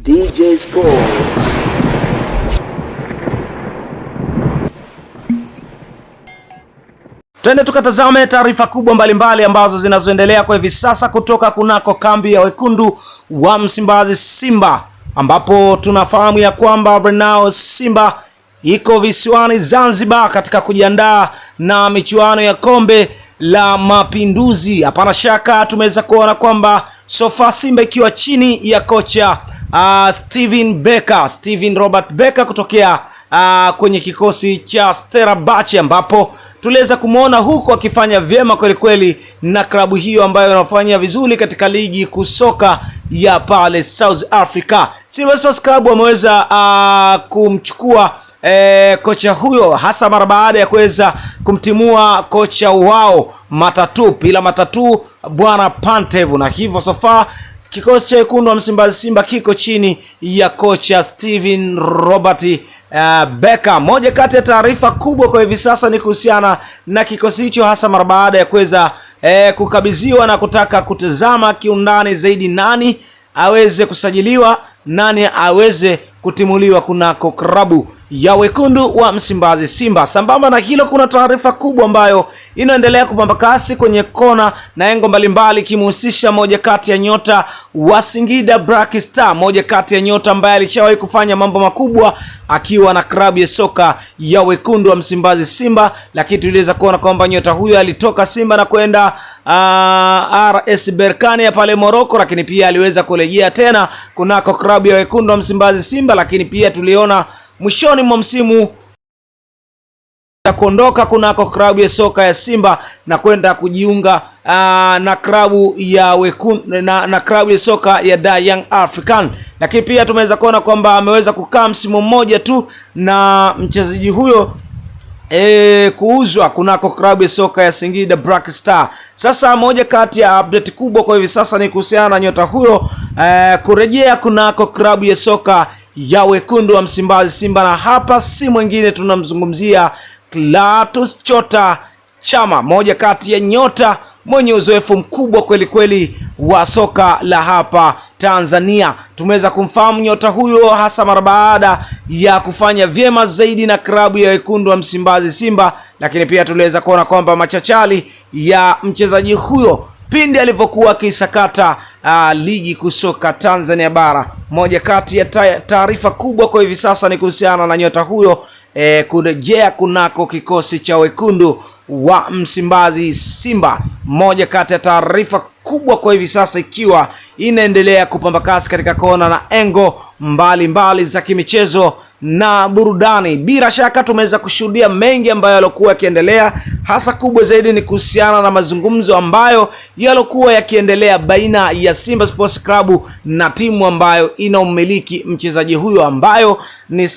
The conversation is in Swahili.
DJ Sports. Twende tukatazame taarifa kubwa mbalimbali ambazo zinazoendelea kwa hivi sasa kutoka kunako kambi ya wekundu wa Msimbazi Simba, ambapo tunafahamu ya kwamba Renao Simba iko visiwani Zanzibar katika kujiandaa na michuano ya kombe la Mapinduzi. Hapana shaka tumeweza kuona kwamba sofa Simba ikiwa chini ya kocha Steven Robert Becker kutokea kwenye kikosi cha Stellenbosch, ambapo tuliweza kumuona huko akifanya vyema kweli kweli na klabu hiyo ambayo inafanya vizuri katika ligi kusoka ya pale South Africa. Simba Sports Club wameweza kumchukua kocha huyo hasa mara baada ya kuweza kumtimua kocha wao Matatu bwana Pantevu, na hivyo sofa kikosi cha wekundu wa Msimbazi Simba kiko chini ya kocha Steven Robert Becker. Moja kati ya taarifa kubwa kwa hivi sasa ni kuhusiana na kikosi hicho, hasa mara baada ya kuweza kukabidhiwa na kutaka kutazama kiundani zaidi nani aweze kusajiliwa, nani aweze kutimuliwa kunako klabu ya wekundu wa Msimbazi Simba. Sambamba na hilo, kuna taarifa kubwa ambayo inaendelea kupamba kasi kwenye kona na engo mbalimbali kimhusisha moja kati ya nyota wa Singida Black Star, moja kati ya nyota ambaye alishawahi kufanya mambo makubwa akiwa na klabu ya soka ya wekundu wa Msimbazi Simba, lakini tuliweza kuona kwamba nyota huyo alitoka Simba na kwenda RS Berkane ya pale Morocco, lakini pia aliweza kurejea tena kunako klabu ya wekundu wa Msimbazi Simba, lakini pia tuliona mwishoni mwa msimu kuondoka kunako klabu ya soka ya Simba na kwenda kujiunga na klabu ya wekundu na klabu ya soka ya Young African. Lakini pia tumeweza kuona kwamba ameweza kukaa msimu mmoja tu na mchezaji huyo kuuzwa kunako klabu ya soka ya Singida Black Star. Sasa moja kati ya update kubwa kwa hivi sasa ni kuhusiana na nyota huyo kurejea kunako klabu ya soka ya wekundu wa Msimbazi Simba, na hapa si mwingine tunamzungumzia Clatous Chota Chama, moja kati ya nyota mwenye uzoefu mkubwa kweli kweli wa soka la hapa Tanzania. Tumeweza kumfahamu nyota huyo hasa mara baada ya kufanya vyema zaidi na klabu ya wekundu wa Msimbazi Simba, lakini pia tuliweza kuona kwamba machachali ya mchezaji huyo pindi alivyokuwa akisakata ligi kusoka Tanzania bara. Moja kati ya taarifa kubwa kwa hivi sasa ni kuhusiana na nyota huyo kurejea kunako kikosi cha wekundu wa Msimbazi Simba. Moja kati ya taarifa kubwa kwa hivi sasa ikiwa inaendelea kupamba kasi katika kona na engo mbalimbali za kimichezo na burudani. Bila shaka tumeweza kushuhudia mengi ambayo yalikuwa yakiendelea, hasa kubwa zaidi ni kuhusiana na mazungumzo ambayo yalikuwa yakiendelea baina ya Simba Sports Club na timu ambayo inaumiliki mchezaji huyo ambayo ni